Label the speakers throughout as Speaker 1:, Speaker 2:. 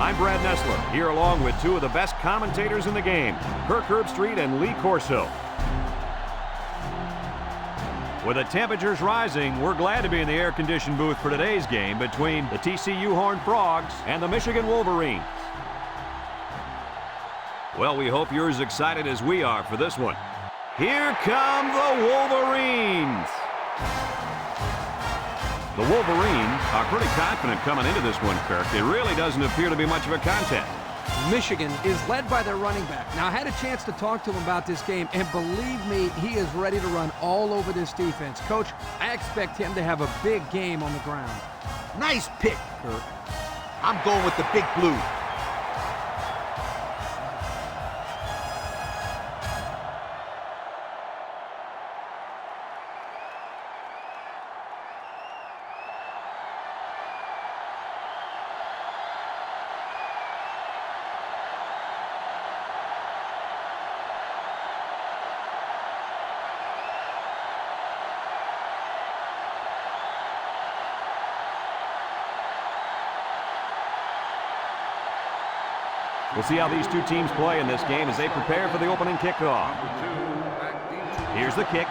Speaker 1: I'm Brad Nessler, here along with two of the best commentators in the game, Kirk Herbstreit and Lee Corso. With the temperatures rising, we're glad to be in the air-conditioned booth for today's game between the TCU Horned Frogs and the Michigan Wolverines. Well, we hope you're as excited as we are for this one. Here come the Wolverines! The Wolverines are pretty confident coming into this one, Kirk. It really doesn't appear to be much of a contest.
Speaker 2: Michigan is led by their running back. Now, I had a chance to talk to him about this game, and believe me, he is ready to run all over this defense. Coach, I expect him to have a big game on the ground.
Speaker 3: Nice pick, Kirk. I'm going with the Big Blue.
Speaker 1: We'll see how these two teams play in this game as they prepare for the opening kickoff. Here's the kick.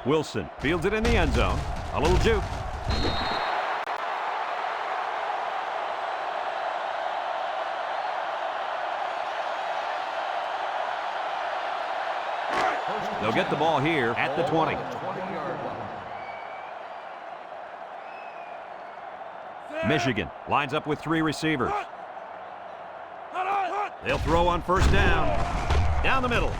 Speaker 1: Wilson fields it in the end zone. A little juke. They'll get the ball here at the 20. Michigan lines up with three receivers. They'll throw on first down. Down the middle.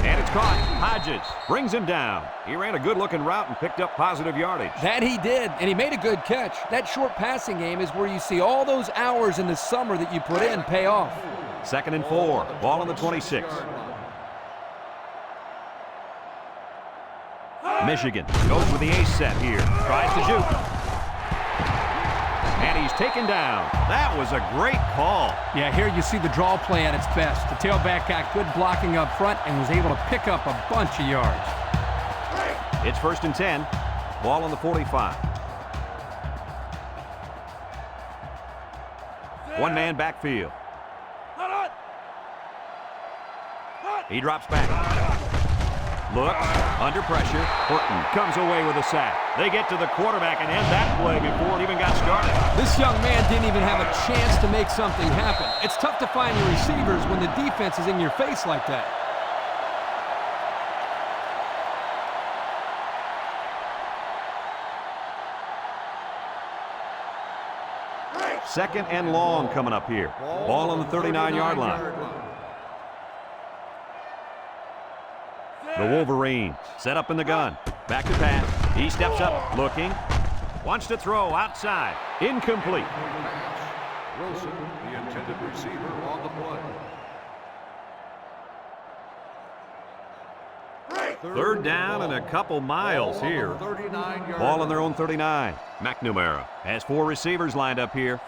Speaker 1: And it's caught. Hodges brings him down. He ran a good-looking route and picked up positive yardage.
Speaker 2: That he did, and he made a good catch. That short passing game is where you see all those hours in the summer that you put in pay off.
Speaker 1: 2nd and 4. Ball on the 26. Michigan goes with the ace set here. Tries to juke. And he's taken down. That was a great call.
Speaker 2: Yeah, here you see the draw play at its best. The tailback got good blocking up front and was able to pick up a bunch of yards.
Speaker 1: It's 1st and 10. Ball on the 45. One-man backfield. He drops back. Looks, under pressure. Horton comes away with a sack. They get to the quarterback and end that play before it even got started.
Speaker 2: This young man didn't even have a chance to make something happen. It's tough to find your receivers when the defense is in your face like that.
Speaker 1: Second and long coming up here. Ball on the 39-yard line. The Wolverines set up in the gun. Back to pass. He steps up, looking. Wants to throw outside. Incomplete.
Speaker 4: Wilson, the intended receiver, on the play.
Speaker 1: Third down and a couple miles here. Ball on their own 39. McNamara has four receivers lined up here.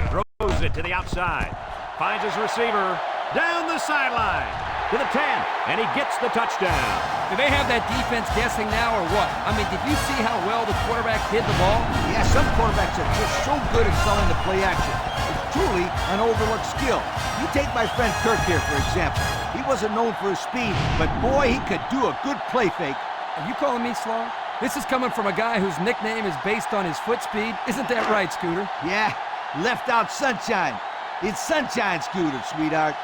Speaker 1: Throws it to the outside. Finds his receiver. Down the sideline. To the 10. And he gets the touchdown.
Speaker 2: Do they have that defense guessing now or what? I mean, did you see how well the quarterback hid the ball?
Speaker 3: Yeah, some quarterbacks are just so good at selling the play action. It's truly an overlooked skill. You take my friend Kirk here, for example. He wasn't known for his speed, but boy, he could do a good play fake.
Speaker 2: Are you calling me slow? This is coming from a guy whose nickname is based on his foot speed. Isn't that right, Scooter?
Speaker 3: Yeah, left out sunshine. It's Sunshine Scooter, sweetheart.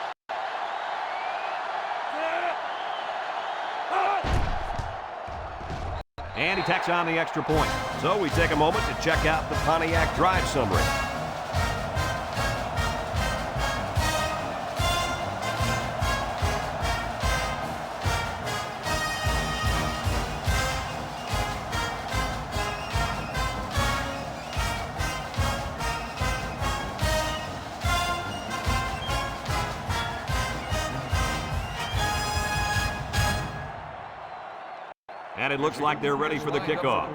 Speaker 1: And he tacks on the extra point. So we take a moment to check out the Pontiac drive summary. And it looks like they're ready for the kickoff.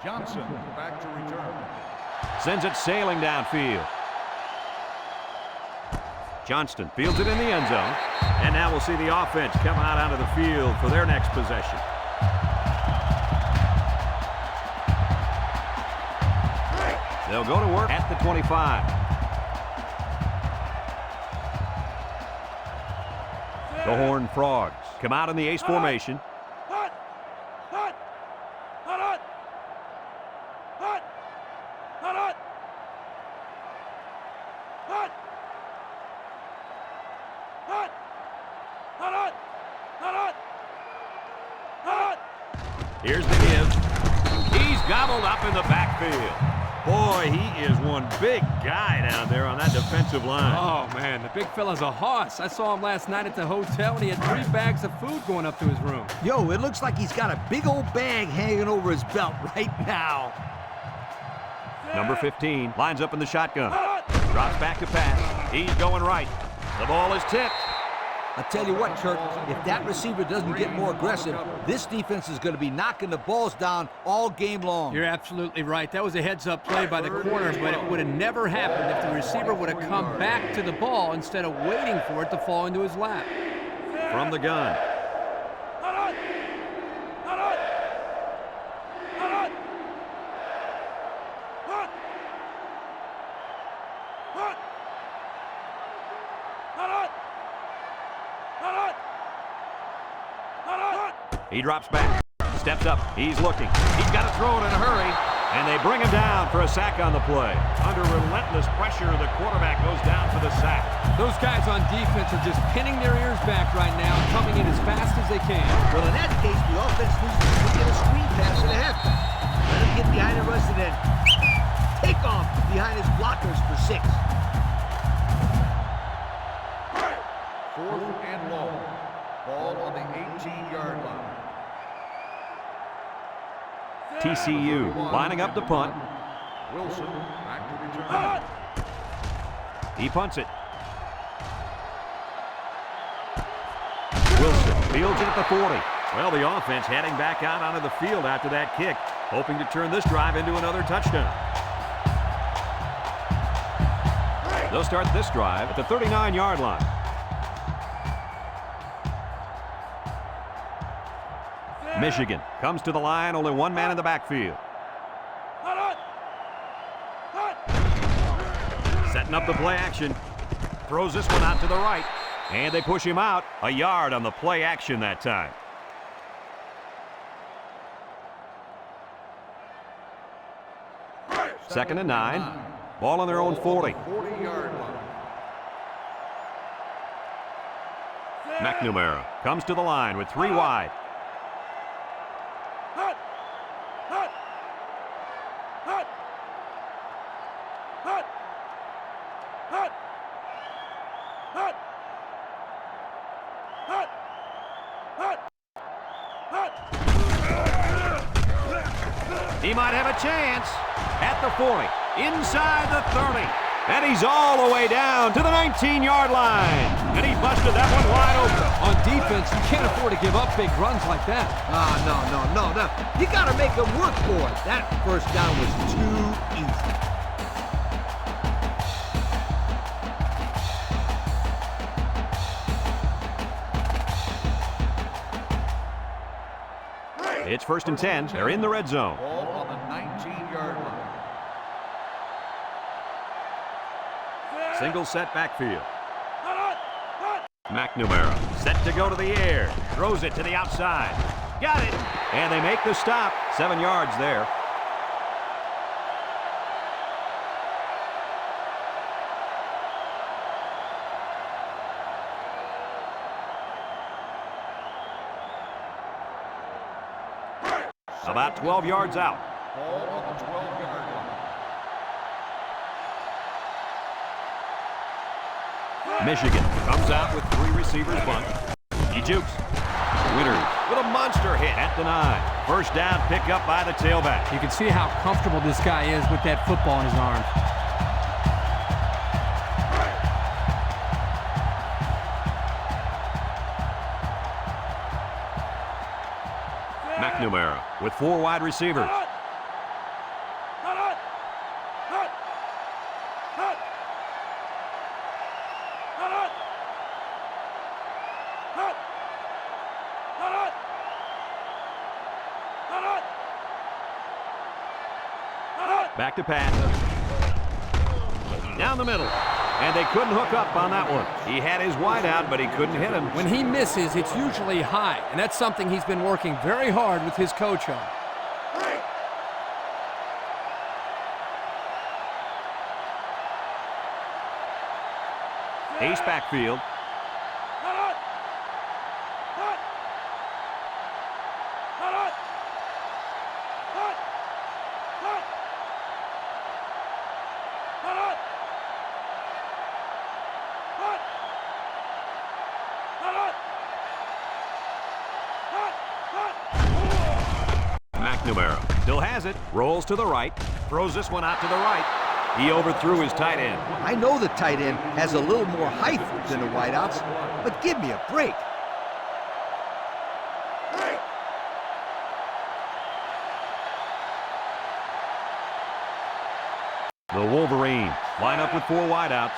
Speaker 4: Johnson back to return.
Speaker 1: Sends it sailing downfield. Johnston fields it in the end zone. And now we'll see the offense come out onto the field for their next possession. They'll go to work at the 25. The Horned Frogs come out in the ace formation. Here's the give. He's gobbled up in the backfield. Boy, he is one big guy down there on that defensive line.
Speaker 2: Oh, man, the big fella's a hoss. I saw him last night at the hotel, and he had 3 bags of food going up to his room.
Speaker 3: Yo, it looks like he's got a big old bag hanging over his belt right now.
Speaker 1: Number 15 lines up in the shotgun. Drops back to pass. He's going right. The ball is tipped.
Speaker 3: I'll tell you what, Turk, if that receiver doesn't get more aggressive, this defense is going to be knocking the balls down all game long.
Speaker 2: You're absolutely right. That was a heads-up play by the corner, but it would have never happened if the receiver would have come back to the ball instead of waiting for it to fall into his lap.
Speaker 1: From the gun. He drops back, steps up, he's looking. He's got to throw it in a hurry, and they bring him down for a sack on the play. Under relentless pressure, the quarterback goes down for the sack.
Speaker 2: Those guys on defense are just pinning their ears back right now and coming in as fast as they can.
Speaker 3: Well, in that case, the offense needs to get a screen pass and a halfback. Let him get behind the rush and then take off behind his blockers for 6.
Speaker 4: 4th and long. Ball on the 18-yard line.
Speaker 1: TCU lining up to punt.
Speaker 4: Wilson back to return.
Speaker 1: He punts it. Wilson fields it at the 40. Well, the offense heading back out onto the field after that kick, hoping to turn this drive into another touchdown. They'll start this drive at the 39-yard line. Michigan comes to the line, only one man in the backfield. Setting up the play action. Throws this one out to the right. And they push him out. A yard on the play action that time. Second and 9. Ball on their own 40.
Speaker 4: 40-yard line.
Speaker 1: McNamara comes to the line with 3 wide. He might have a chance at the 40, inside the 30, and he's all the way down to the 19-yard line. And he busted that one wide open.
Speaker 2: On defense, you can't afford to give up big runs like that.
Speaker 3: No. You got to make him work for it. That first down was too easy.
Speaker 1: It's 1st and 10. They're in the red zone.
Speaker 4: Ball on the 19-yard line.
Speaker 1: Single set backfield. McNamara set to go to the air. Throws it to the outside. Got it. And they make the stop. 7 yards there. About 12 yards out.
Speaker 4: Ball on the 12-yard line.
Speaker 1: Michigan comes out with 3 receivers bunt. He jukes. Winters with a monster hit at the 9. First down pick up by the tailback.
Speaker 2: You can see how comfortable this guy is with that football in his arms.
Speaker 1: McNamara with 4 wide receivers. Back to pass. Down the middle. And they couldn't hook up on that one. He had his wide out, but he couldn't hit him.
Speaker 2: When he misses, it's usually high, and that's something he's been working very hard with his coach on.
Speaker 1: Ace backfield. Still has it. Rolls to the right. Throws this one out to the right. He overthrew his tight end.
Speaker 3: I know the tight end has a little more height than the wideouts, but give me a break.
Speaker 1: The Wolverines line up with 4 wideouts.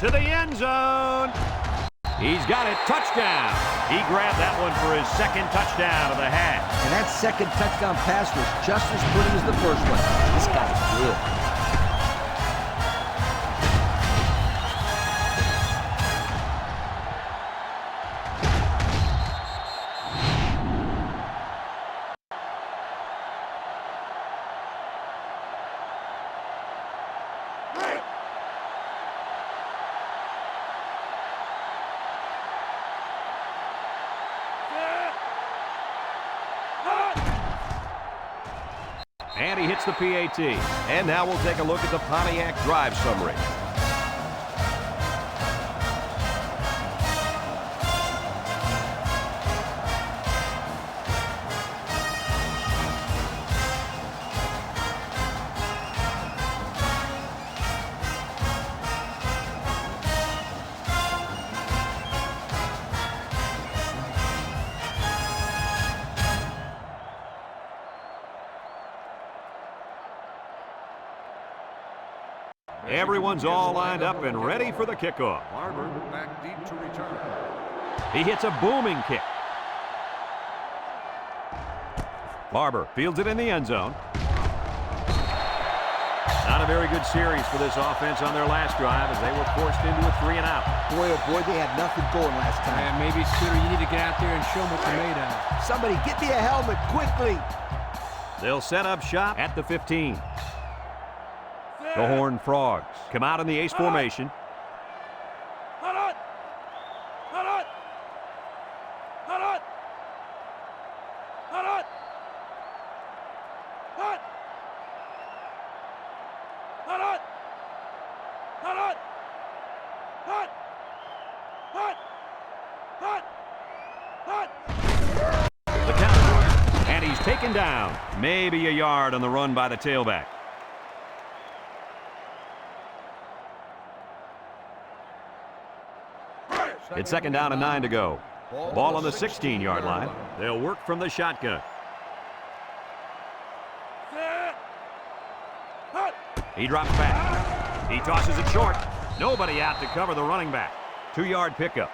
Speaker 1: To the end zone. He's got it. Touchdown. He grabbed that one for his second touchdown of the half.
Speaker 3: And that second touchdown pass was just as pretty as the first one. This guy's good.
Speaker 1: And he hits the PAT. And now we'll take a look at the Pontiac drive summary. Everyone's all lined up and ready for the kickoff.
Speaker 4: Barber back deep to return.
Speaker 1: He hits a booming kick. Barber fields it in the end zone. Not a very good series for this offense on their last drive as they were forced into a 3-and-out.
Speaker 3: Boy, oh boy, they had nothing going last time.
Speaker 2: And maybe, Scooter, you need to get out there and show them what they're made of.
Speaker 3: Somebody get me a helmet quickly.
Speaker 1: They'll set up shop at the 15. The Horned Frogs come out in the ace formation. The count, and he's taken down. Maybe a yard on the run by the tailback. It's 2nd down and 9 to go. Ball on the 16-yard line. They'll work from the shotgun. He drops back. He tosses it short. Nobody out to cover the running back. 2-yard pickup.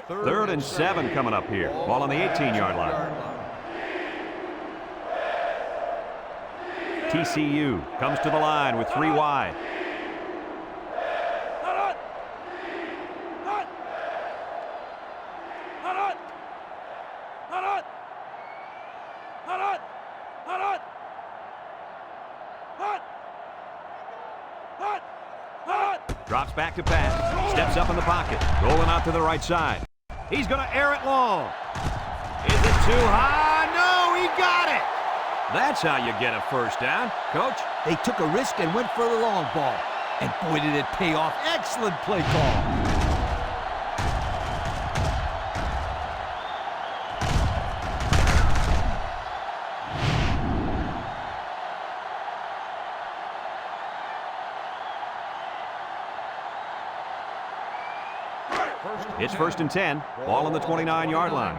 Speaker 1: Third and 7 coming up here. Ball on the 18-yard line. TCU comes to the line with 3 wide. Drops back to pass. Steps up in the pocket. Rolling out to the right side. He's going to air it long. Is it too high? No, he got it. That's how you get a first down, Coach.
Speaker 3: They took a risk and went for the long ball. And boy, did it pay off. Excellent play call.
Speaker 1: It's 1st and 10. Ball on the 29-yard line.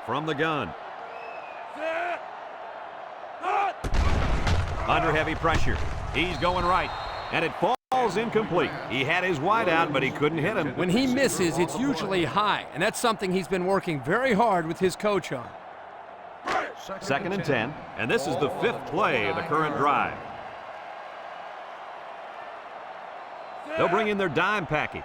Speaker 1: From the gun. Under heavy pressure. He's going right. And it falls incomplete. He had his wide out, but he couldn't hit him.
Speaker 2: When he misses, it's usually high, and that's something he's been working very hard with his coach on.
Speaker 1: 2nd and 10. And this is the 5th play of the current drive. They'll bring in their dime package.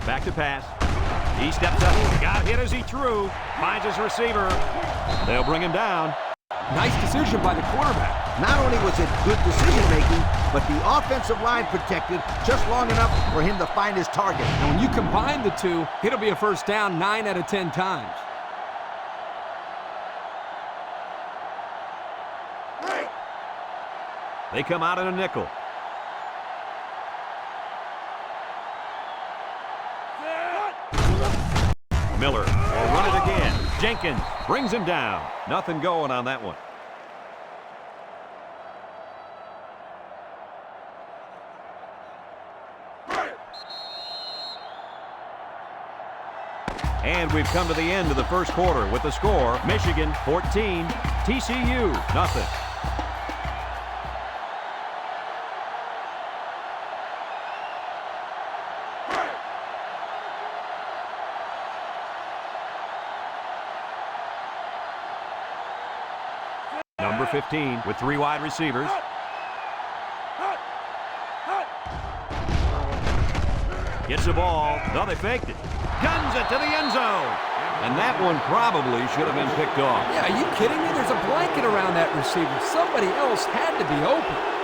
Speaker 1: Back to pass. He steps up. Got hit as he threw. Finds his receiver. They'll bring him down.
Speaker 2: Nice decision by the quarterback.
Speaker 3: Not only was it good decision-making, but the offensive line protected just long enough for him to find his target.
Speaker 2: And when you combine the two, it'll be a first down 9 out of 10 times.
Speaker 1: They come out in a nickel. Miller will run it again. Jenkins brings him down. Nothing going on that one. And we've come to the end of the first quarter with the score, Michigan 14, TCU nothing. Number 15 with 3 wide receivers. Gets the ball. No, they faked it. Guns it to the end zone. And that one probably should have been picked off.
Speaker 2: Yeah, are you kidding me? There's a blanket around that receiver. Somebody else had to be open.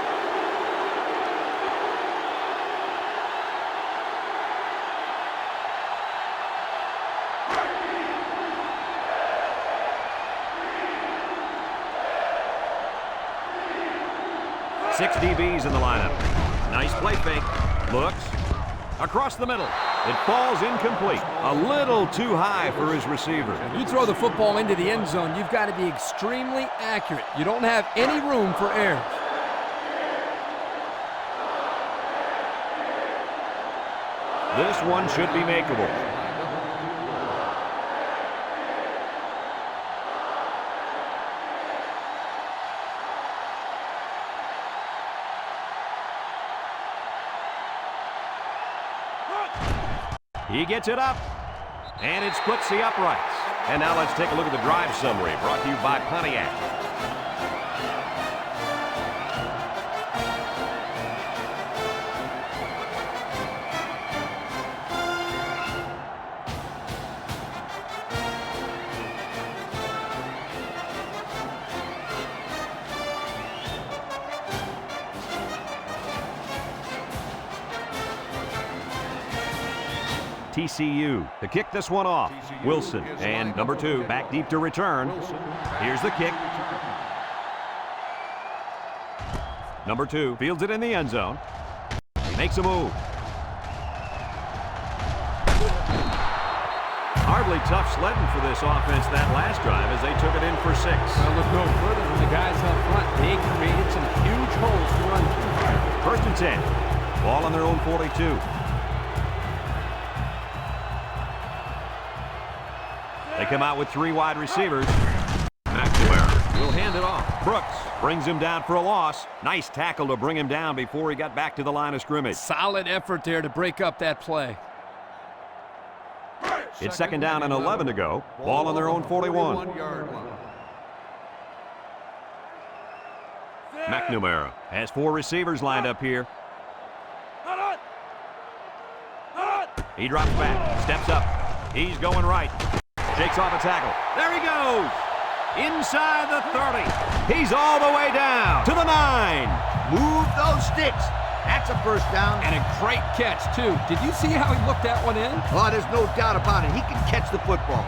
Speaker 1: Six DBs in the lineup. Nice play fake. Looks. Across the middle. It falls incomplete. A little too high for his receiver.
Speaker 2: You throw the football into the end zone, you've got to be extremely accurate. You don't have any room for errors.
Speaker 1: This one should be makeable. He gets it up, and it splits the uprights. And now let's take a look at the drive summary brought to you by Pontiac. TCU to kick this one off. Wilson and number 2 back deep to return. Here's the kick. Number 2 fields it in the end zone. He makes a move. Hardly tough sledding for this offense that last drive as they took it in for 6.
Speaker 2: Well, look no further than the guys up front. They created some huge holes to run through.
Speaker 1: 1st and 10. Ball on their own 42. They come out with 3 wide receivers. McNamara will hand it off. Brooks brings him down for a loss. Nice tackle to bring him down before he got back to the line of scrimmage.
Speaker 2: Solid effort there to break up that play.
Speaker 1: It's 2nd down and 11 to go. Ball on their own 41. McNamara has 4 receivers lined up here. He drops back, steps up. He's going right. Shakes off a tackle. There he goes. Inside the 30. He's all the way down to the 9.
Speaker 3: Move those sticks. That's a first down.
Speaker 2: And a great catch, too. Did you see how he looked that one in?
Speaker 3: Oh, there's no doubt about it. He can catch the football.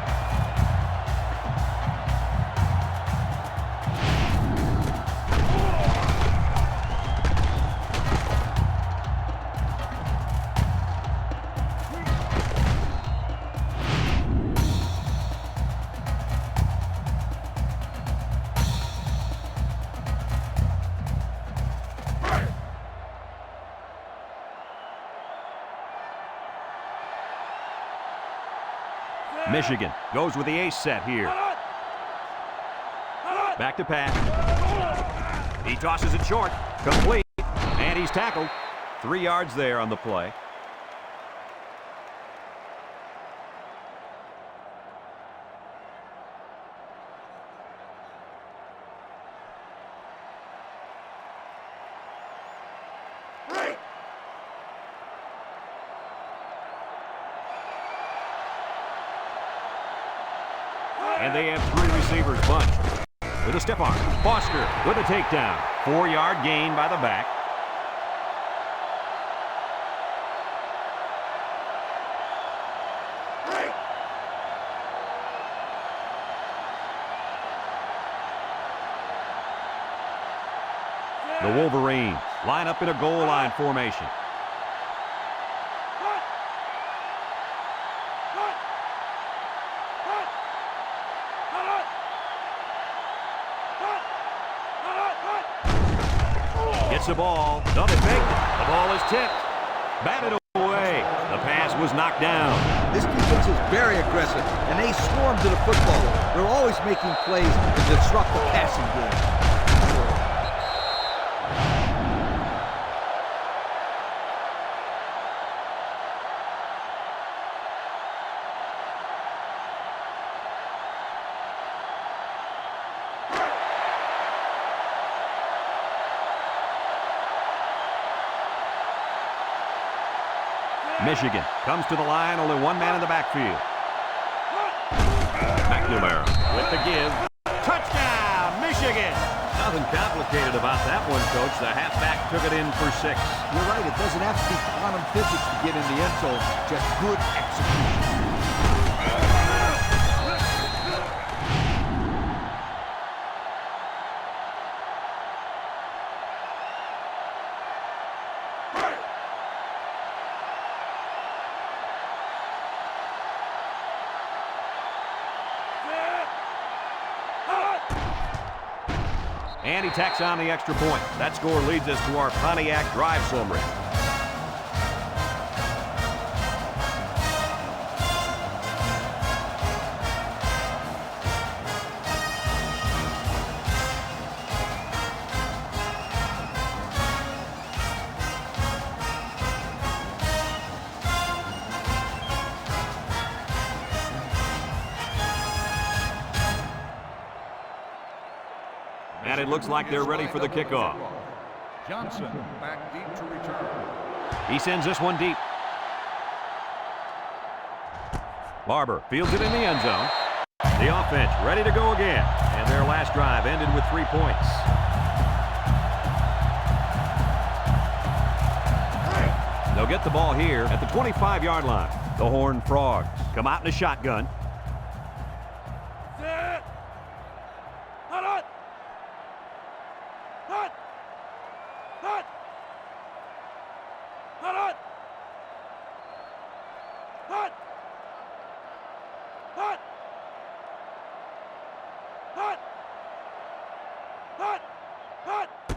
Speaker 1: Michigan goes with the ace set here. Back to pass. He tosses it short. Complete. And he's tackled. 3 yards there on the play. And they have 3 receivers bunched. With a step arm. Foster with a takedown. 4-yard gain by the back. The Wolverines line up in a goal line formation. Gets the ball. No, they faked it. The ball is tipped. Batted away. The pass was knocked down.
Speaker 3: This defense is very aggressive, and they swarm to the football. They're always making plays to disrupt the passing game.
Speaker 1: Michigan comes to the line, only 1 man in the backfield. McNamara with the give. Touchdown, Michigan! Nothing complicated about that one, Coach. The halfback took it in for 6.
Speaker 3: You're right, it doesn't have to be quantum physics to get in the end zone, just good execution.
Speaker 1: And he tacks on the extra point. That score leads us to our Pontiac drive summary. And it looks like they're ready for the kickoff.
Speaker 4: Johnson back deep to return.
Speaker 1: He sends this one deep. Barber fields it in the end zone. The offense ready to go again. And their last drive ended with 3 points. They'll get the ball here at the 25-yard line. The Horned Frogs come out in a shotgun.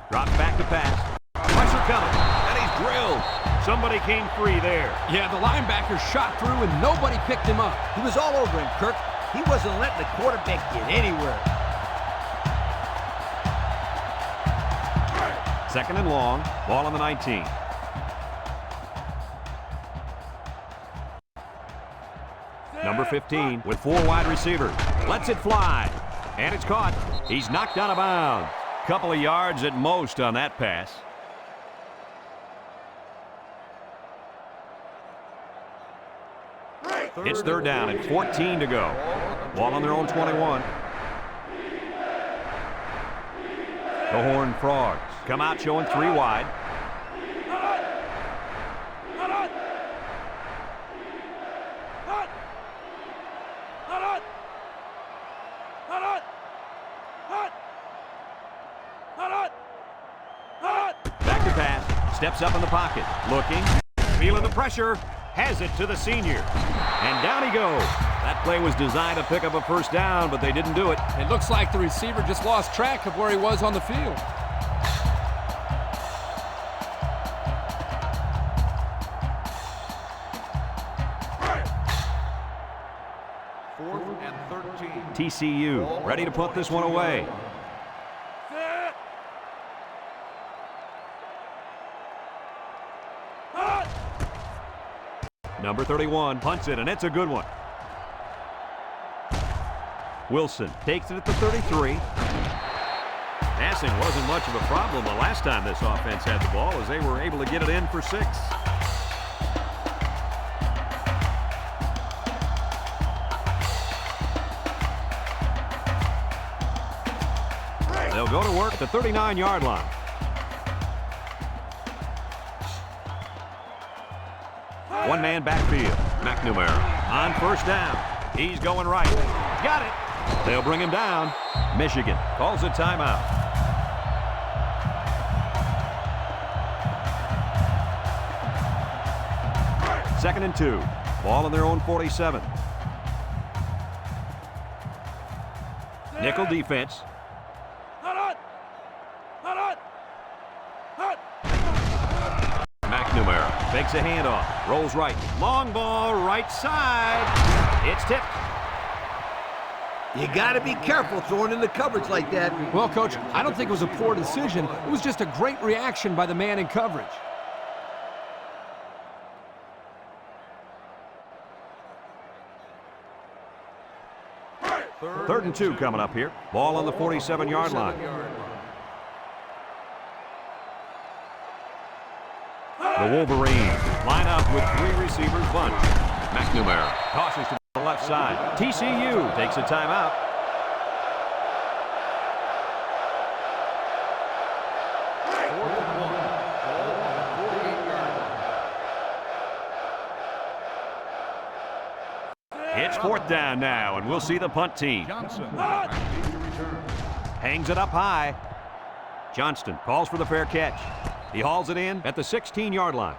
Speaker 1: Drops back to pass. Pressure coming. And he's drilled. Somebody came free there.
Speaker 2: Yeah, the linebacker shot through and nobody picked him up.
Speaker 3: He was all over him, Kirk. He wasn't letting the quarterback get anywhere.
Speaker 1: 2nd and long. Ball on the 19. Number 15 with 4 wide receivers. Lets it fly. And it's caught. He's knocked out of bounds. Couple of yards at most on that pass. It's 3rd down and 14 to go. Ball on their own 21. The Horned Frogs come out showing 3 wide. Back to pass. Steps up in the pocket. Looking. Feeling the pressure. Has it to the senior. And down he goes. That play was designed to pick up a 1st down, but they didn't do it.
Speaker 2: It looks like the receiver just lost track of where he was on the field.
Speaker 4: and 13.
Speaker 1: TCU ready to put this one away. Number 31 punts it, and it's a good one. Wilson takes it at the 33. Passing wasn't much of a problem the last time this offense had the ball, as they were able to get it in for 6. They'll go to work at the 39-yard line. One-man backfield. McNamara on first down. He's going right. Got it. They'll bring him down. Michigan calls a timeout. Second and 2. Ball on their own 47. Nickel defense. McNamara fakes a handoff, rolls right, long ball, right side. It's tipped.
Speaker 3: You got to be careful throwing in the coverage like that.
Speaker 2: Well, Coach, I don't think it was a poor decision. It was just a great reaction by the man in coverage.
Speaker 1: Third and 2 coming up here. Ball on the 47-yard line. The Wolverines line up with 3 receivers bunch. McNamara tosses to the left side. TCU takes a timeout. It's 4th down now, and we'll see the punt team. Hangs it up high. Johnston calls for the fair catch. He hauls it in at the 16-yard line.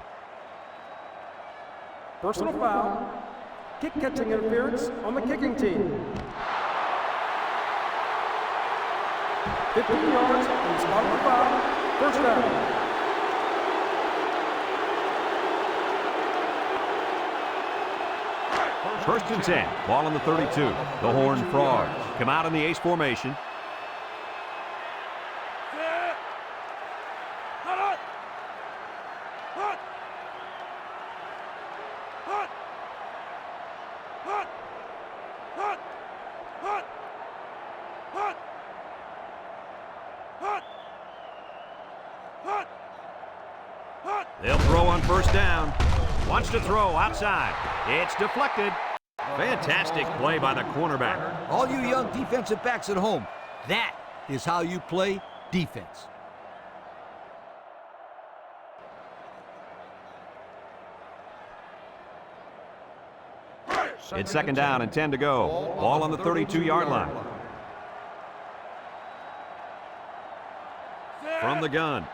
Speaker 5: Personal foul. Kick catching interference on the kicking team. 15 yards from the spot of the foul. First down.
Speaker 1: First and 10. Ball on the 32. The Horned Frogs come out in the ace formation. They'll throw on first down. Wants to throw outside. It's deflected. Fantastic play by the cornerback.
Speaker 3: All you young defensive backs at home, that is how you play defense.
Speaker 1: It's second down and 10 to go. Ball on the 32-yard line. From the gun.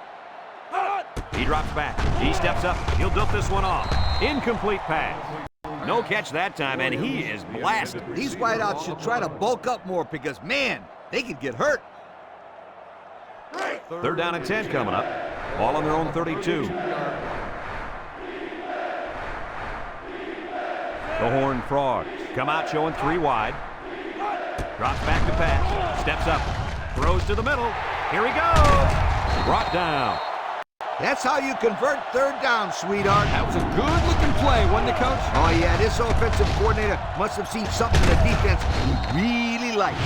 Speaker 1: He drops back. He steps up. He'll dump this one off. Incomplete pass. No catch that time, and he is blasted.
Speaker 3: These wideouts should try to bulk up more because, man, they could get hurt.
Speaker 1: Third down and 10 coming up. Ball on their own 32. The Horned Frogs come out showing 3 wide. Drops back to pass. Steps up. Throws to the middle. Here he goes. Brought down.
Speaker 3: That's how you convert third down, sweetheart.
Speaker 2: That was a good-looking play, wasn't it, Coach?
Speaker 3: Oh, yeah, this offensive coordinator must have seen something in the defense he really liked.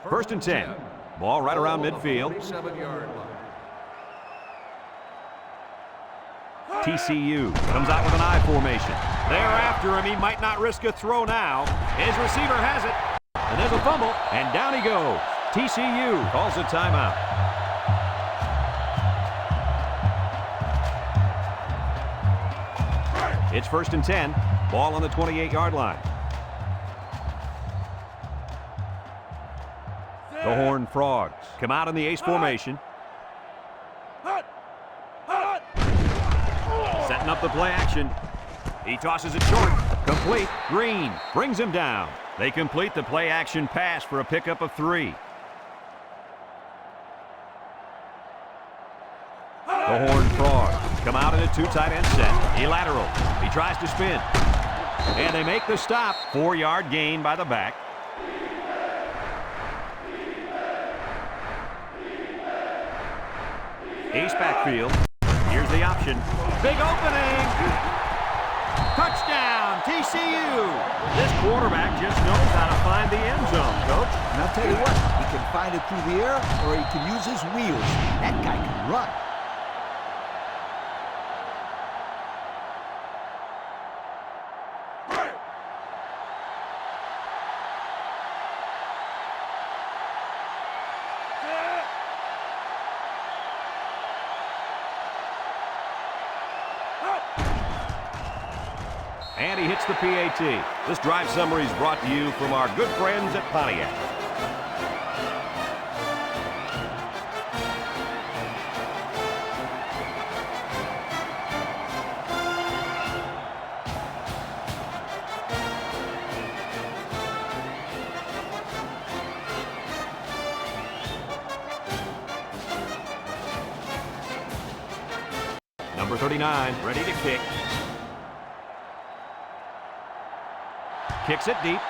Speaker 1: First and 10. Ball right around midfield.
Speaker 4: 47-yard line.
Speaker 1: TCU comes out with an I formation. They're after him. He might not risk a throw now. His receiver has it. And there's a fumble. And down he goes. TCU calls a timeout. It's first and 10. Ball on the 28-yard line. The Horned Frogs come out in the ace formation. Setting up the play action. He tosses it short. Complete. Green brings him down. They complete the play action pass for a pickup of 3. The Horned Frogs come out in a 2 tight end set. He laterals. He tries to spin. And they make the stop. 4-yard gain by the back. Ace backfield. Here's the option. Big opening. Touchdown, TCU. This quarterback just knows how to find the end zone, Coach.
Speaker 3: And I'll tell you what, he can find it through the air or he can use his wheels. That guy can run.
Speaker 1: And he hits the PAT. This drive summary is brought to you from our good friends at Pontiac. Number 39, ready to kick. Kicks it deep.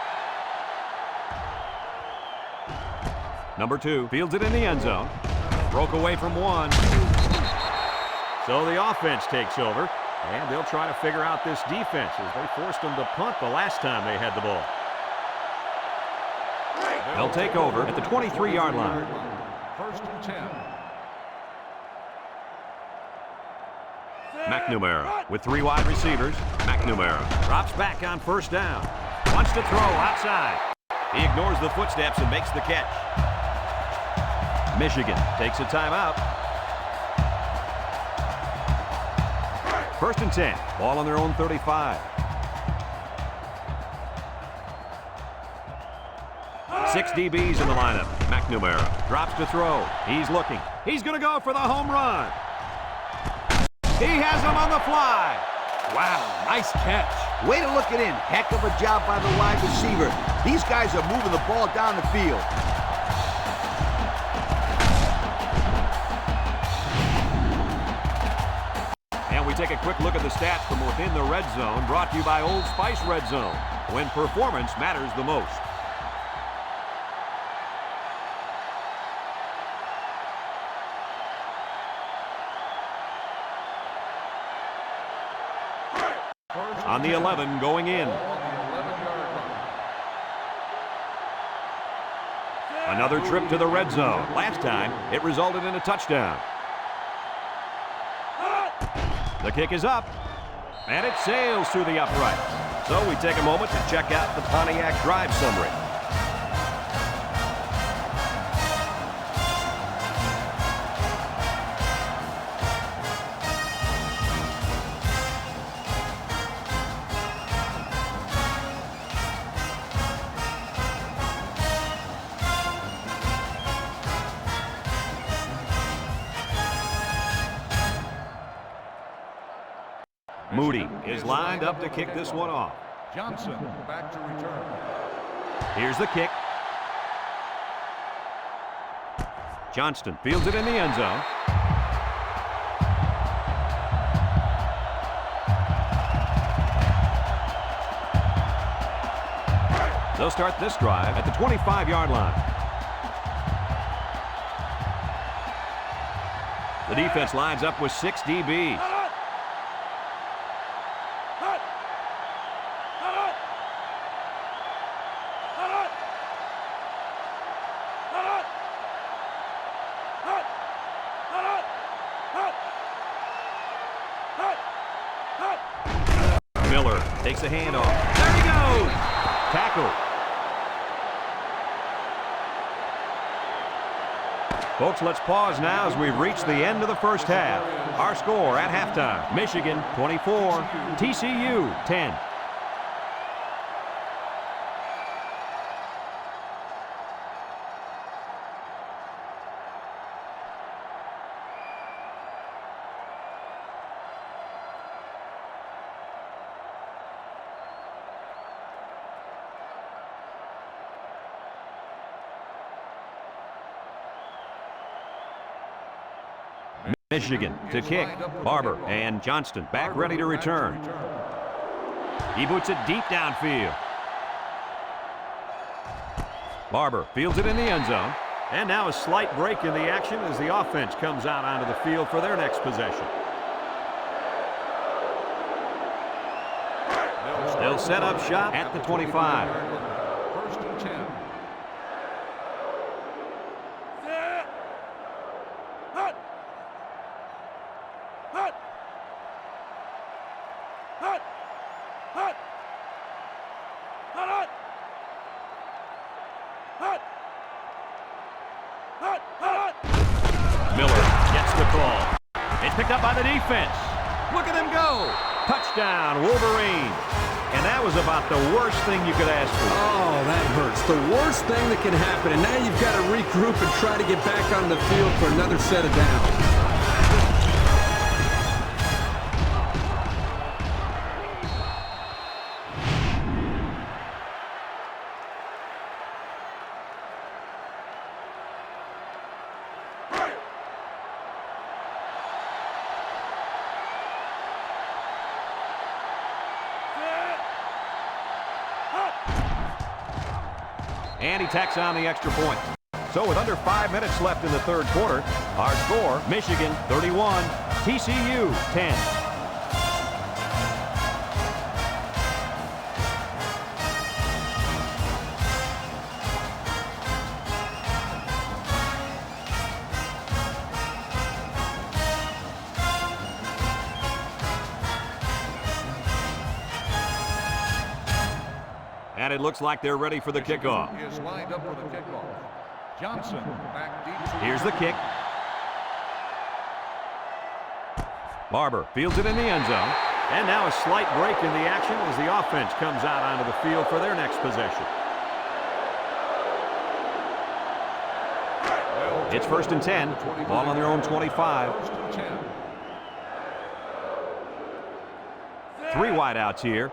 Speaker 1: Number 2 fields it in the end zone. Broke away from 1. So the offense takes over, and they'll try to figure out this defense as they forced them to punt the last time they had the ball. They'll take over at the 23-yard line.
Speaker 4: 1st and 10.
Speaker 1: McNamara with 3 wide receivers. McNamara drops back on 1st down. Wants to throw outside. He ignores the footsteps and makes the catch. Michigan takes a timeout. 1st and 10. Ball on their own 35. 6 DBs in the lineup. McNamara drops to throw. He's looking. He's going to go for the home run. He has him on the fly.
Speaker 2: Wow, nice catch.
Speaker 3: Way to look it in. Heck of a job by the wide receiver. These guys are moving the ball down the field.
Speaker 1: And we take a quick look at the stats from within the red zone, brought to you by Old Spice Red Zone, when performance matters the most. On the 11 going in. Another trip to the red zone. Last time, it resulted in a touchdown. The kick is up, and it sails through the upright. So we take a moment to check out the Pontiac drive summary. Moody is lined up to kick this one off.
Speaker 4: Johnson back to return.
Speaker 1: Here's the kick. Johnston fields it in the end zone. They'll start this drive at the 25-yard line. The defense lines up with 6 DBs. Miller takes a handoff. There he goes! Tackle. Folks, let's pause now as we've reached the end of the first half. Our score at halftime, Michigan 24, TCU 10. Michigan to kick. Barber and Johnston back ready to return. He boots it deep downfield. Barber fields it in the end zone. And now a slight break in the action as the offense comes out onto the field for their next possession. They'll set up shop at the 25.
Speaker 4: First and 10.
Speaker 1: Miller gets the call. It's picked up by the defense. Look at him go. Touchdown, Wolverine. And that was about the worst thing you could ask for.
Speaker 2: Oh, that hurts. The worst thing that can happen. And now you've got to regroup and try to get back on the field for another set of downs.
Speaker 1: And he tacks on the extra point. So with under 5 minutes left in the third quarter, our score, Michigan 31, TCU 10. And it looks like they're ready for the kickoff.
Speaker 4: Is lined up for the kickoff. Johnson back deep.
Speaker 1: Here's the kick. Barber fields it in the end zone. And now a slight break in the action as the offense comes out onto the field for their next possession. It's first and 10. Ball on their own 25.
Speaker 4: First and 10.
Speaker 1: 3 wideouts here.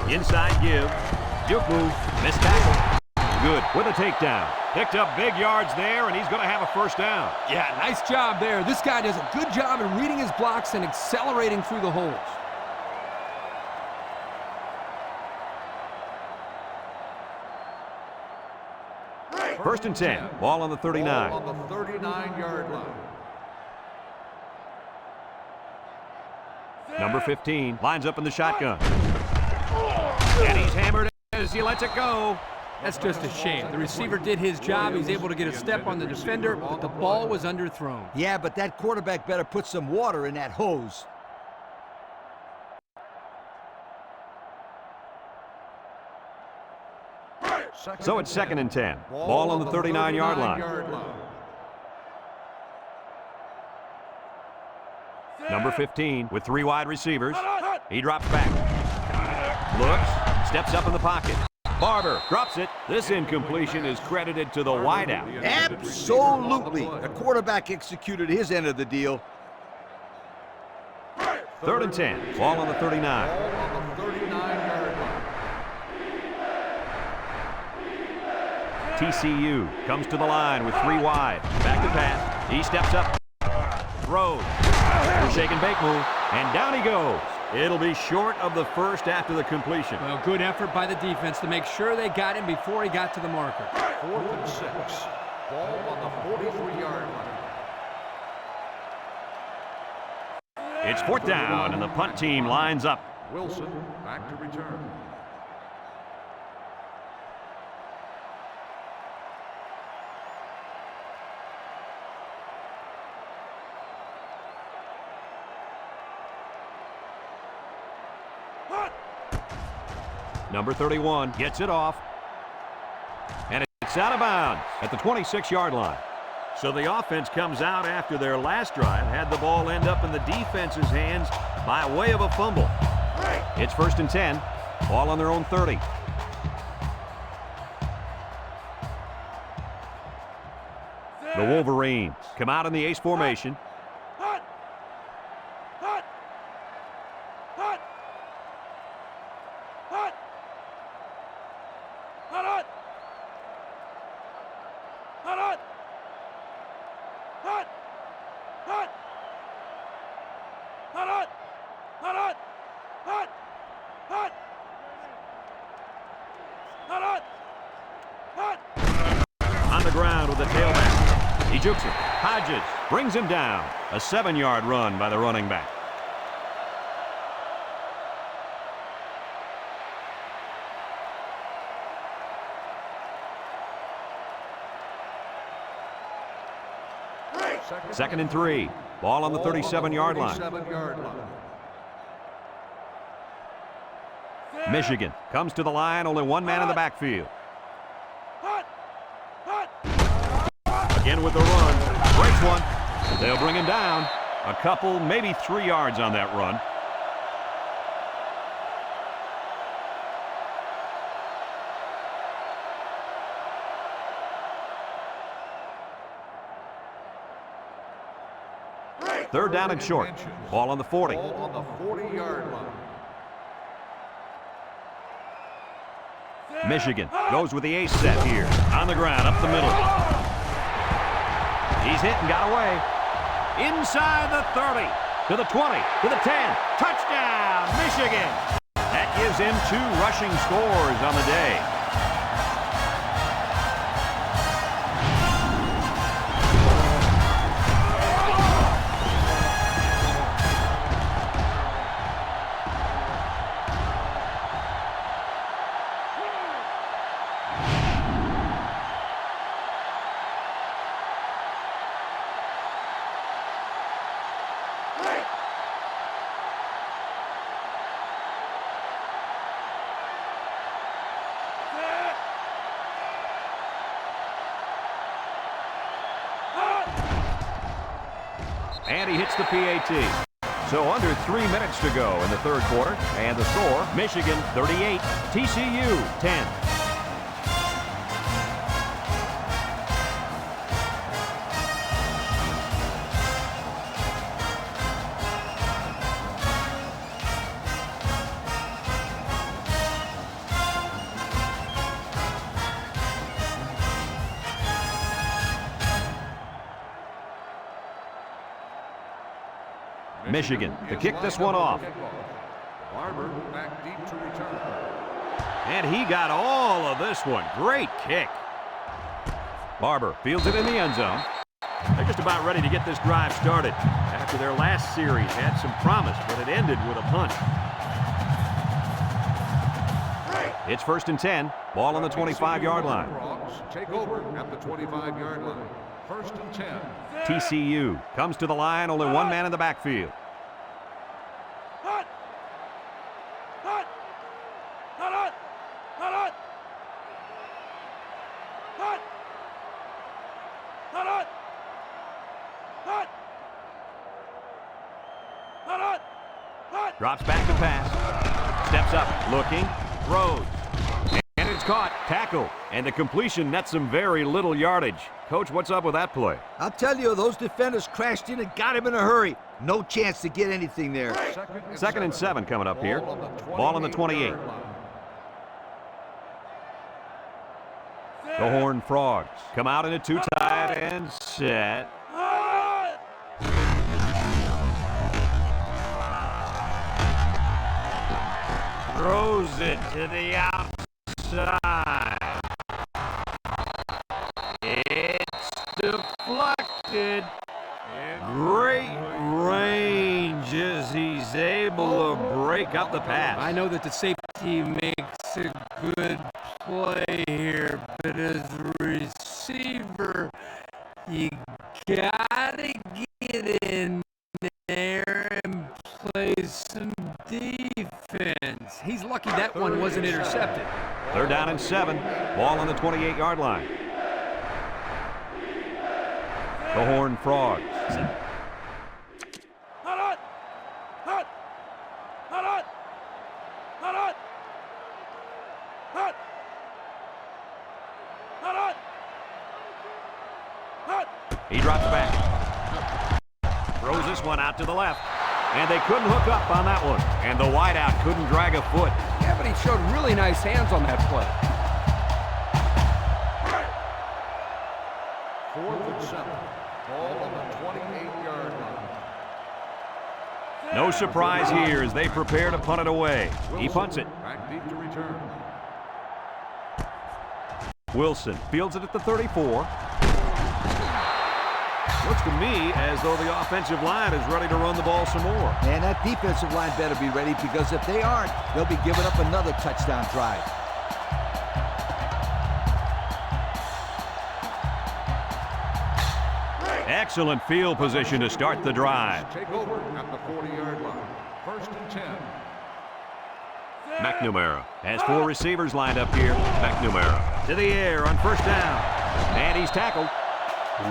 Speaker 1: Inside give. Juke move. Missed tackle. Good with a takedown. Picked up big yards there, and he's going to have a first down.
Speaker 2: Yeah, nice job there. This guy does a good job in reading his blocks and accelerating through the holes.
Speaker 1: First and 10. Ball on the 39.
Speaker 4: Ball on the 39-yard line.
Speaker 1: Number 15 lines up in the shotgun. And he's hammered as he lets it go.
Speaker 2: That's just a shame. The receiver did his job. He's able to get a step on the defender, but the ball was underthrown.
Speaker 3: Yeah, but that quarterback better put some water in that hose.
Speaker 1: So it's second and 10. Ball on the 39-yard line. Number 15 with 3 wide receivers. He drops back. Looks, steps up in the pocket. Barber drops it. This incompletion is credited to the wideout.
Speaker 3: Absolutely. The quarterback executed his end of the deal.
Speaker 1: Third and 10. Ball on the 39. TCU comes to the line with 3 wide. Back to pass. He steps up. Throws. Shake and bake move. And down he goes. It'll be short of the first after the completion.
Speaker 2: Well, good effort by the defense to make sure they got him before he got to the marker.
Speaker 4: 4th and 6. Ball on the 43-yard line.
Speaker 1: It's 4th down, and the punt team lines up.
Speaker 4: Wilson back to return.
Speaker 1: Number 31 gets it off. And it's out of bounds at the 26-yard line. So the offense comes out after their last drive, had the ball end up in the defense's hands by way of a fumble. It's first and 10. Ball on their own 30. The Wolverines come out in the ace formation. On the ground with the tailback. He jukes it. Hodges brings him down. A 7-yard run by the running back. Second and 3. Ball on the 37-yard line. Michigan comes to the line. Only one man in the backfield. Again with the run. Breaks one. They'll bring him down. A couple, maybe 3 yards on that run. Third down and short. Ball on the 40.
Speaker 4: Ball on the 40-yard line.
Speaker 1: Michigan goes with the ace set here. On the ground, up the middle. He's hit and got away. Inside the 30, to the 20, to the 10. Touchdown, Michigan. That gives him 2 rushing scores on the day. And he hits the PAT. So under 3 minutes to go in the third quarter. And the score, Michigan 38, TCU 10. Michigan to kick this one off.
Speaker 4: Barber back deep to return.
Speaker 1: And he got all of this one. Great kick. Barber fields it in the end zone. They're just about ready to get this drive started. After their last series had some promise, but it ended with a punt. It's first and 10. Ball on the 25-yard line.
Speaker 4: Take over at the 25-yard line. First and 10.
Speaker 1: TCU comes to the line. Only one man in the backfield. Drops back to pass. Steps up, looking, throws. And it's caught. Tackle. And the completion nets some very little yardage. Coach, what's up with that play?
Speaker 3: I'll tell you, those defenders crashed in and got him in a hurry. No chance to get anything there.
Speaker 1: Second and 7 coming up here. Ball on the 28. The Horned Frogs come out in a 2 tight end set. Throws it to the outside. It's deflected. Great range as he's able to break up the pass.
Speaker 2: I know that the safety makes a good play here, but as a receiver, you gotta get in there and play some defense. He's lucky that one wasn't intercepted.
Speaker 1: Third down and 7. Ball on the 28-yard line. The Horned Frogs. He drops back. Throws this one out to the left. And they couldn't hook up on that one. And the wideout couldn't drag a foot.
Speaker 5: Yeah, but he showed really nice hands on that play.
Speaker 4: 4th and 7. Ball on the 28-yard line.
Speaker 1: No surprise here as they prepare to punt it away. He punts it.
Speaker 4: Back deep to return.
Speaker 1: Wilson fields it at the 34. Looks to me as though the offensive line is ready to run the ball some more.
Speaker 3: And that defensive line better be ready, because if they aren't, they'll be giving up another touchdown drive.
Speaker 1: Excellent field position to start the drive.
Speaker 4: Take over at the 40-yard line. 1st and 10.
Speaker 1: McNamara has 4 receivers lined up here. McNamara to the air on 1st down. And he's tackled.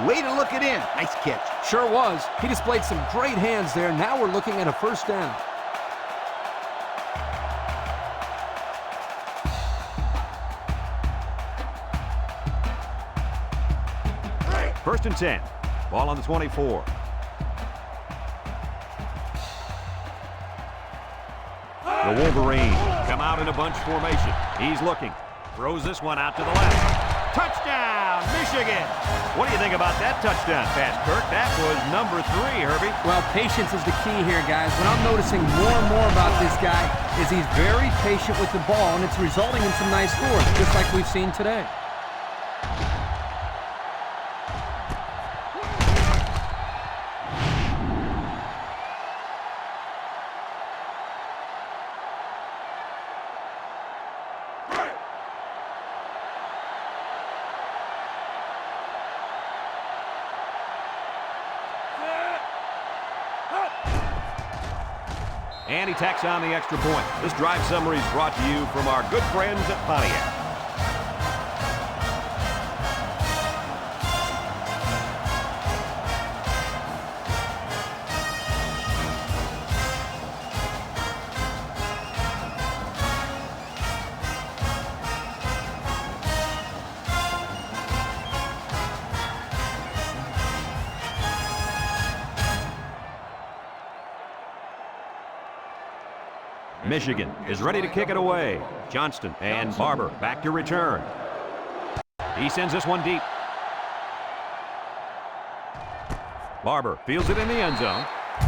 Speaker 3: Way to look it in. Nice catch.
Speaker 5: Sure was. He displayed some great hands there. Now we're looking at a 1st down.
Speaker 1: First and 10. Ball on the 24. The Wolverines come out in a bunch formation. He's looking. Throws this one out to the left. Touchdown, Michigan! What do you think about that touchdown pass, Kirk? That was number 3, Herbie.
Speaker 2: Well, patience is the key here, guys. What I'm noticing more and more about this guy is he's very patient with the ball, and it's resulting in some nice scores, just like we've seen today.
Speaker 1: And he tacks on the extra point. This drive summary is brought to you from our good friends at Pontiac. Michigan is ready to kick it away. Johnston and Barber back to return. He sends this one deep. Barber fields it in the end zone.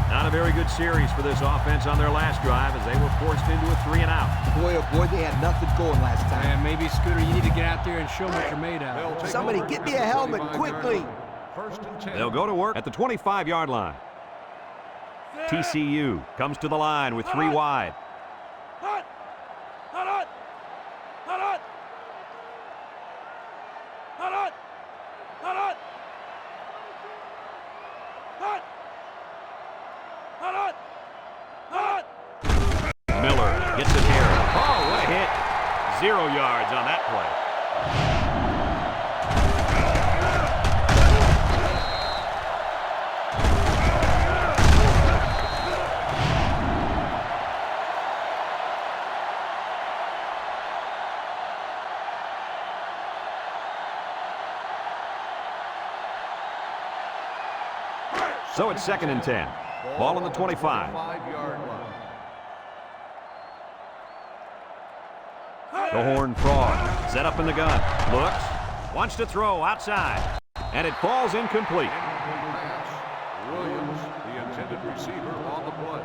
Speaker 1: Not a very good series for this offense on their last drive as they were forced into a 3-and-out.
Speaker 3: Boy, oh boy, they had nothing going last time.
Speaker 2: And maybe, Scooter, you need to get out there and show what you're made of.
Speaker 3: Somebody get me a helmet quickly.
Speaker 4: 1st and 10.
Speaker 1: They'll go to work at the 25-yard line. TCU comes to the line with 3 wide. Miller gets the carry. Oh, what a hit. 0 yards on that play. So it's 2nd and 10. Ball on the 25.
Speaker 4: 5-yard line.
Speaker 1: The Horned Frog set up in the gun. Looks. Wants to throw outside. And it falls incomplete.
Speaker 4: Incomplete pass. Williams, the intended receiver, on the play.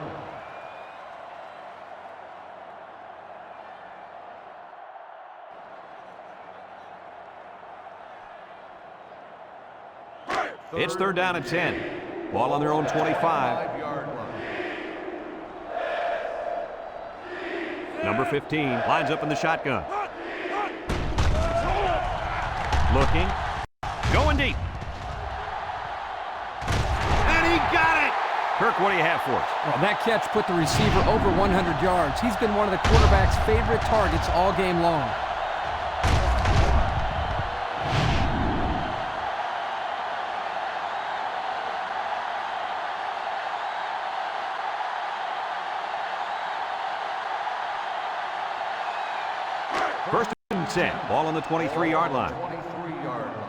Speaker 1: It's 3rd down and 10. Ball on their own 25.
Speaker 4: 5-yard line.
Speaker 1: Number 15 lines up in the shotgun. Looking. Going deep. And he got it! Kirk, what do you have for us?
Speaker 5: Well, that catch put the receiver over 100 yards. He's been one of the quarterback's favorite targets all game long.
Speaker 1: First and 10. Ball on the 23-yard line.
Speaker 4: 23-yard line.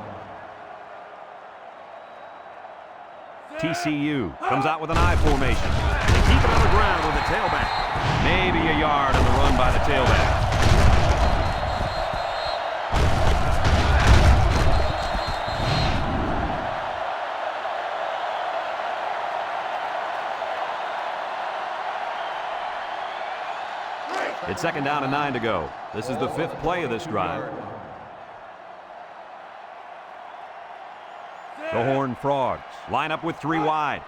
Speaker 1: TCU comes out with an I formation. They keep it on the ground with the tailback. Maybe a yard on the run by the tailback. It's 2nd down and 9 to go. This is the 5th play of this drive. The Horned Frogs line up with 3 wide.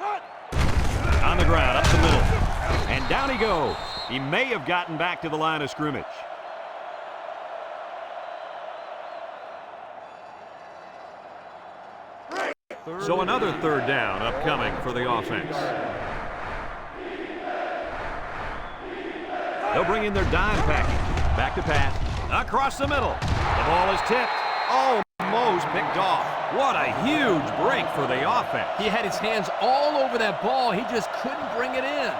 Speaker 1: On the ground, up the middle. And down he goes. He may have gotten back to the line of scrimmage. So another 3rd down upcoming for the offense. They'll bring in their dime package. Back to pass. Across the middle. The ball is tipped. Almost picked off. What a huge break for the offense.
Speaker 5: He had his hands all over that ball. He just couldn't bring it in.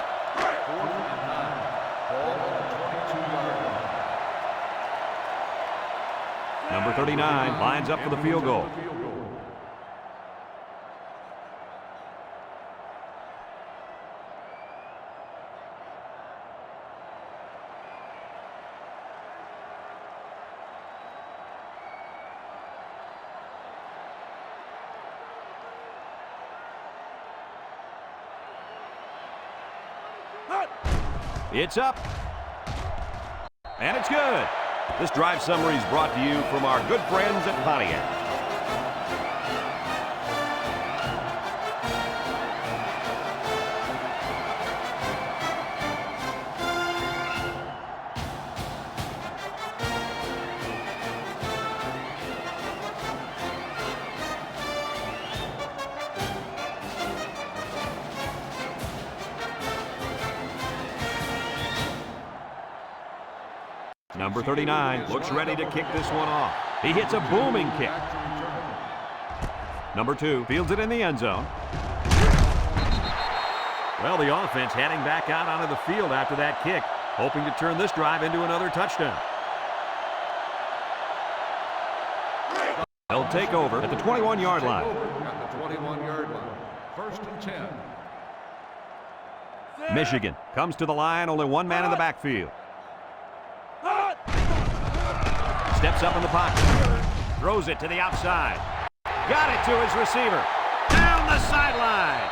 Speaker 1: Number 39 lines up for the field goal. It's up. And it's good. This drive summary is brought to you from our good friends at Pontiac. Number 39 looks ready to kick this one off. He hits a booming kick. Number 2 fields it in the end zone. Well, the offense heading back out onto the field after that kick, hoping to turn this drive into another touchdown. They'll take over at the 21-yard line.
Speaker 4: At the 21-yard line. 1st and 10.
Speaker 1: Michigan comes to the line, only one man in the backfield. Steps up in the pocket. Throws it to the outside. Got it to his receiver. Down the sideline.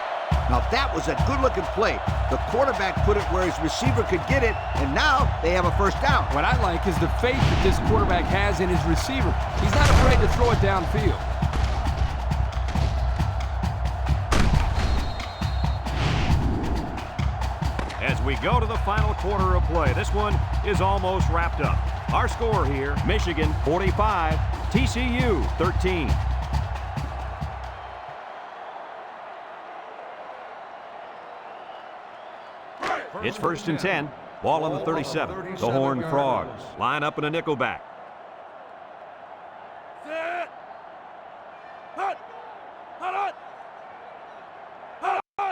Speaker 3: Now that was a good-looking play. The quarterback put it where his receiver could get it, and now they have a 1st down.
Speaker 5: What I like is the faith that this quarterback has in his receiver. He's not afraid to throw it downfield.
Speaker 1: As we go to the final quarter of play, this one is almost wrapped up. Our score here, Michigan 45, TCU 13. It's 1st and 10, ball on the 37. The Horned Frogs line up in a nickelback.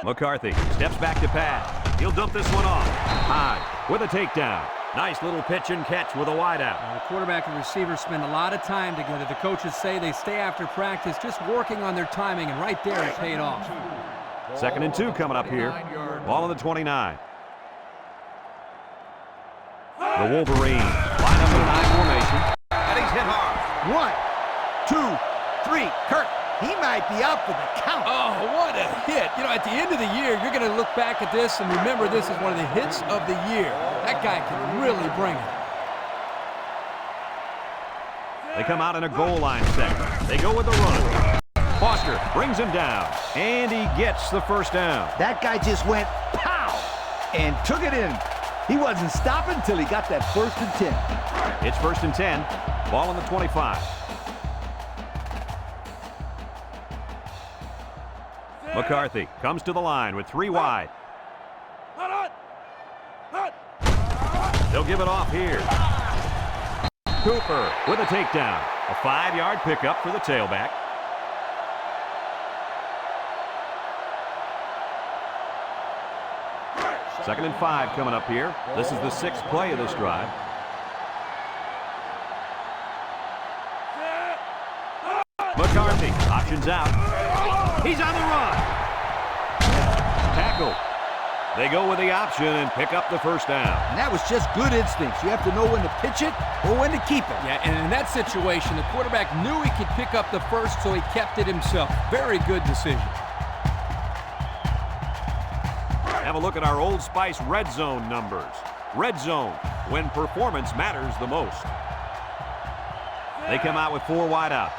Speaker 1: McCarthy steps back to pass. He'll dump this one off. High with a takedown. Nice little pitch and catch with a wideout.
Speaker 5: The quarterback and receiver spend a lot of time together. The coaches say they stay after practice just working on their timing, and right there it paid off.
Speaker 1: 2nd and 2 coming up here. Ball on the 29. The Wolverines line up in an I formation. And he's hit hard.
Speaker 3: 1, 2, 3. Kirk, he might be out for the count.
Speaker 5: Oh, what a hit. You know, at the end of the year, you're going to look back at this and remember this is one of the hits of the year. That guy can really bring it.
Speaker 1: They come out in a goal line set. They go with the run. Foster brings him down, and he gets the 1st down.
Speaker 3: That guy just went pow and took it in. He wasn't stopping until he got that 1st and 10.
Speaker 1: It's 1st and 10, ball on the 25. McCarthy comes to the line with 3 wide. They'll give it off here. Cooper with a takedown. A 5-yard pickup for the tailback. Second and 5 coming up here. This is the 6th play of this drive. McCarthy options out. He's on the run. Tackle. They go with the option and pick up the first down.
Speaker 3: And that was just good instincts. You have to know when to pitch it or when to keep it.
Speaker 5: Yeah, and in that situation, the quarterback knew he could pick up the first, so he kept it himself. Very good decision.
Speaker 1: Have a look at our Old Spice Red Zone numbers. Red Zone, when performance matters the most. They come out with 4 wide out.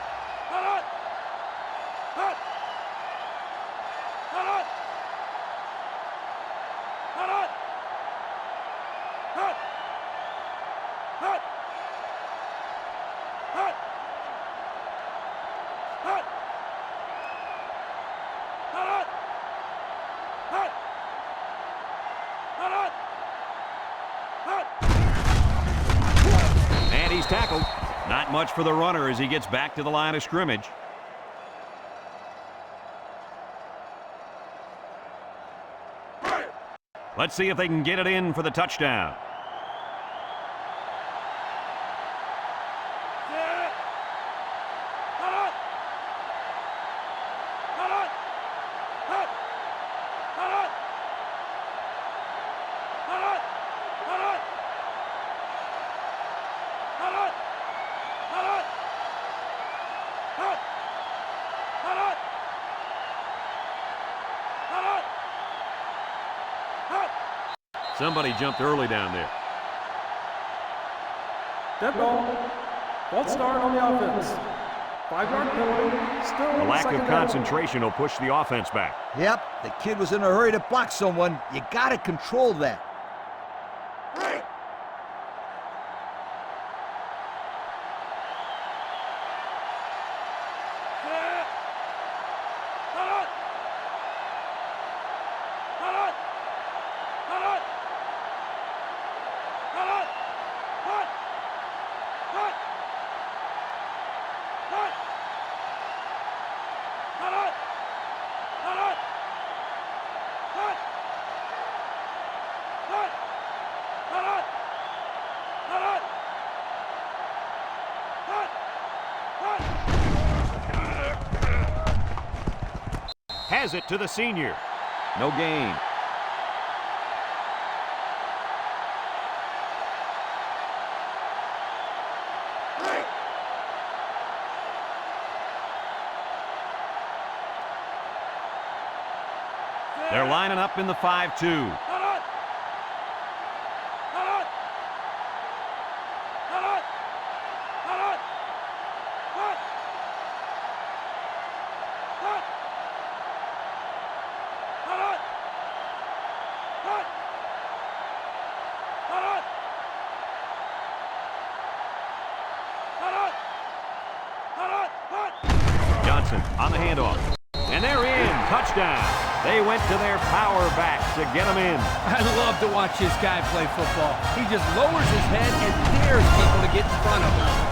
Speaker 1: And he's tackled. Not much for the runner as he gets back to the line of scrimmage. Let's see if they can get it in for the touchdown. Somebody jumped early down there.
Speaker 6: Dead ball. False start on the offense. 5-yard penalty. Still
Speaker 1: A lack of
Speaker 6: second down.
Speaker 1: concentration will push the offense back.
Speaker 3: Yep, the kid was in a hurry to block someone. You got to control that.
Speaker 1: Has it to the senior. No gain. They're lining up in the 5-2. On the handoff. And they're in. Touchdown. They went to their power back to get them in.
Speaker 5: I love to watch this guy play football. He just lowers his head and dares people to get in front of him.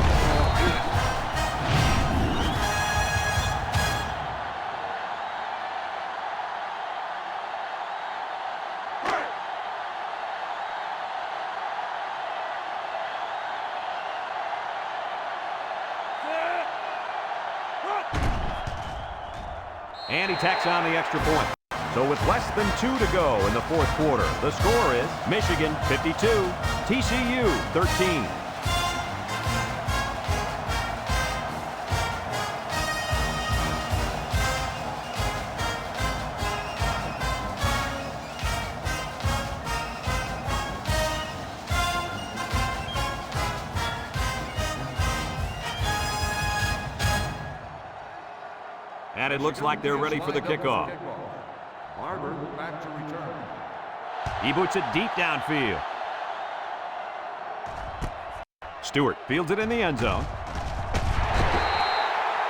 Speaker 1: And he tacks on the extra point. So with less than 2 to go in the fourth quarter, the score is Michigan 52, TCU 13. And it looks like they're ready for the kickoff.
Speaker 4: Barber back to return.
Speaker 1: He boots it deep downfield. Stewart fields it in the end zone.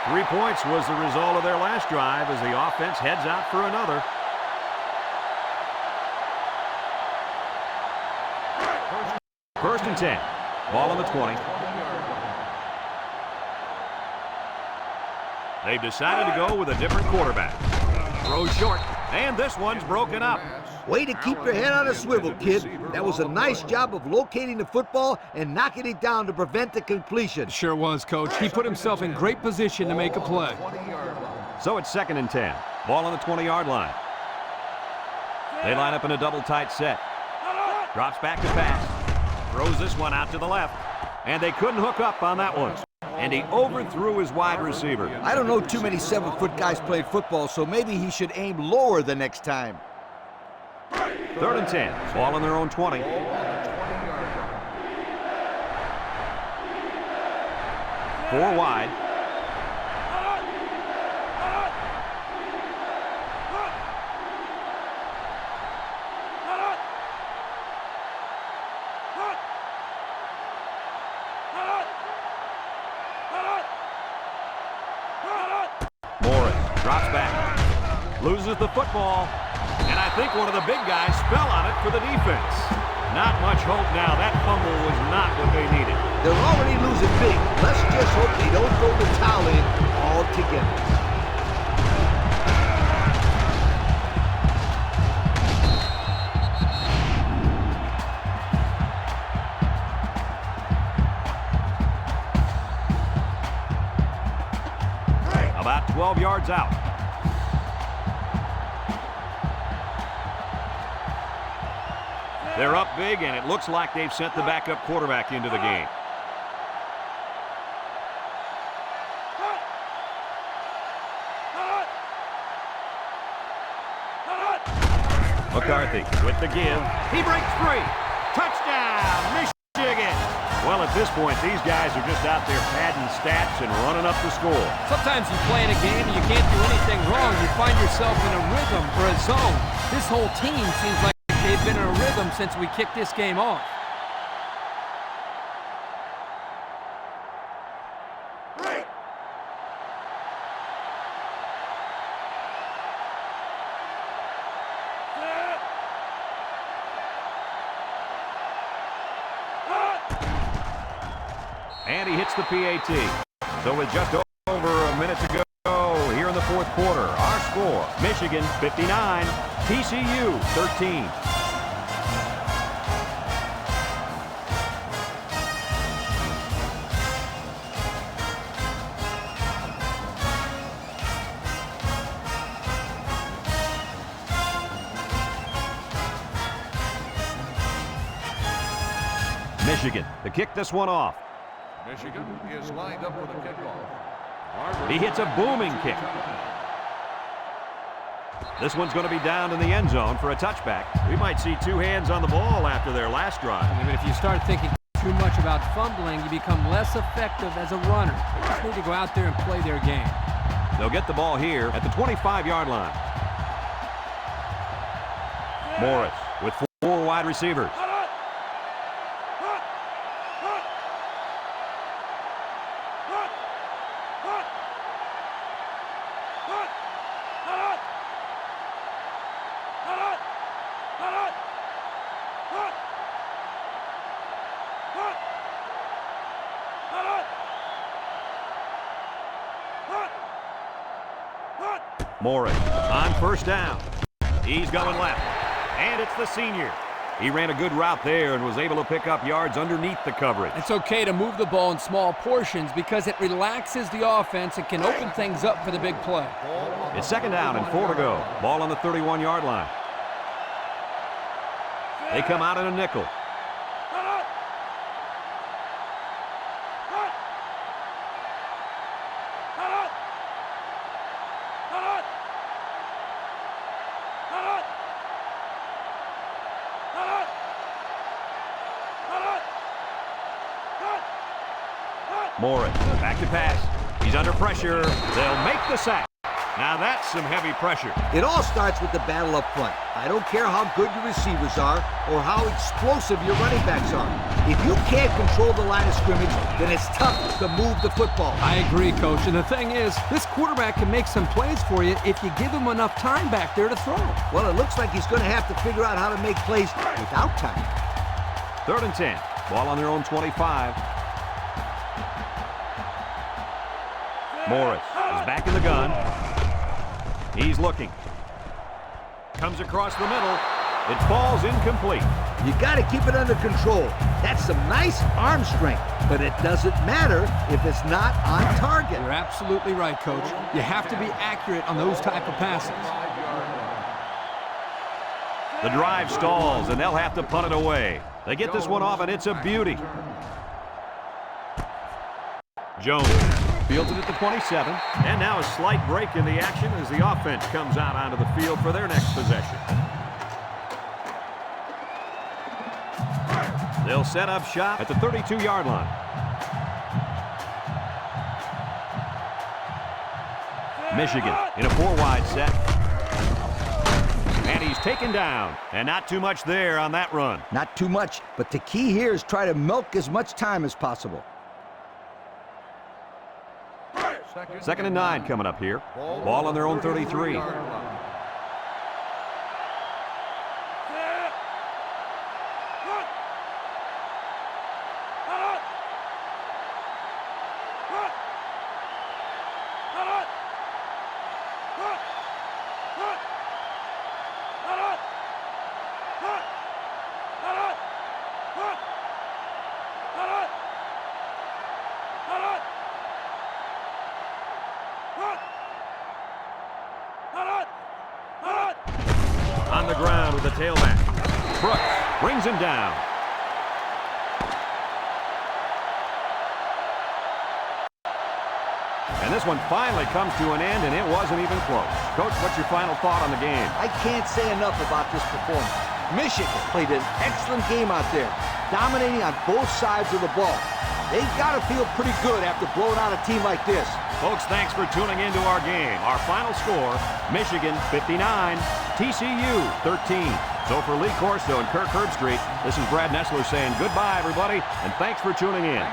Speaker 1: 3 points was the result of their last drive as the offense heads out for another. First and 10. Ball on the 20. They've decided to go with a different quarterback. Throw short, and this one's broken up.
Speaker 3: Way to keep your head on a swivel, kid. That was a nice job of locating the football and knocking it down to prevent the completion.
Speaker 5: Sure was, Coach. He put himself in great position to make a play.
Speaker 1: So it's 2nd and 10. Ball on the 20-yard line. They line up in a double tight set. Drops back to pass. Throws this one out to the left. And they couldn't hook up on that one. And he overthrew his wide receiver.
Speaker 3: I don't know too many 7-foot guys playing football, so maybe he should aim lower the next time.
Speaker 1: 3rd and 10. Ball on their own 20. Four wide. Drops back, loses the football, and I think one of the big guys fell on it for the defense. Not much hope now. That fumble was not what they needed.
Speaker 3: They're already losing big. Let's just hope they don't throw the towel in altogether.
Speaker 1: About 12 yards out. They're up big, and it looks like they've sent the backup quarterback into the game. McCarthy with the give. He breaks free. Touchdown, Michigan. Well, at this point, these guys are just out there padding stats and running up the score.
Speaker 5: Sometimes you play in a game and you can't do anything wrong. You find yourself in a rhythm or a zone. This whole team seems like they've been in a rhythm since we kicked this game off.
Speaker 1: And he hits the PAT. So with just over a minute to go here in the 4th quarter, our score, Michigan 59, TCU 13. Michigan to kick this one off.
Speaker 4: Michigan is lined up with a kickoff.
Speaker 1: He hits a booming kick. This one's going to be down in the end zone for a touchback. We might see 2 hands on the ball after their last drive.
Speaker 5: I mean, if you start thinking too much about fumbling, you become less effective as a runner. They just need to go out there and play their game.
Speaker 1: They'll get the ball here at the 25-yard line. Morris with 4 wide receivers. Morris on first down. He's going left. And it's the senior. He ran a good route there and was able to pick up yards underneath the coverage.
Speaker 5: It's okay to move the ball in small portions because it relaxes the offense and can open things up for the big play.
Speaker 1: It's 2nd down and 4 to go. Ball on the 31-yard line. They come out in a nickel. Morris, back to pass. He's under pressure. They'll make the sack. Now that's some heavy pressure.
Speaker 3: It all starts with the battle up front. I don't care how good your receivers are or how explosive your running backs are. If you can't control the line of scrimmage, then it's tough to move the football.
Speaker 5: I agree, Coach. And the thing is, this quarterback can make some plays for you if you give him enough time back there to throw.
Speaker 3: Well, it looks like he's going to have to figure out how to make plays without time.
Speaker 1: 3rd and 10. Ball on their own 25. Morris is back in the gun. He's looking. Comes across the middle. It falls incomplete.
Speaker 3: You got to keep it under control. That's some nice arm strength, but it doesn't matter if it's not on target.
Speaker 5: You're absolutely right, Coach. You have to be accurate on those type of passes.
Speaker 1: The drive stalls, and they'll have to punt it away. They get this one off, and it's a beauty. Jones fields it at the 27. And now a slight break in the action as the offense comes out onto the field for their next possession. They'll set up shop at the 32-yard line. Michigan in a 4-wide set. And he's taken down. And not too much there on that run.
Speaker 3: Not too much, but the key here is try to milk as much time as possible.
Speaker 1: 2nd and 9 coming up here. Ball on their own 33. On the ground with the tailback. Brooks brings him down. And this one finally comes to an end, and it wasn't even close. Coach, what's your final thought on the game?
Speaker 3: I can't say enough about this performance. Michigan played an excellent game out there, dominating on both sides of the ball. They got to feel pretty good after blowing out a team like this.
Speaker 1: Folks, thanks for tuning into our game. Our final score, Michigan 59, TCU 13. So for Lee Corso and Kirk Herbstreit, this is Brad Nessler saying goodbye, everybody, and thanks for tuning in.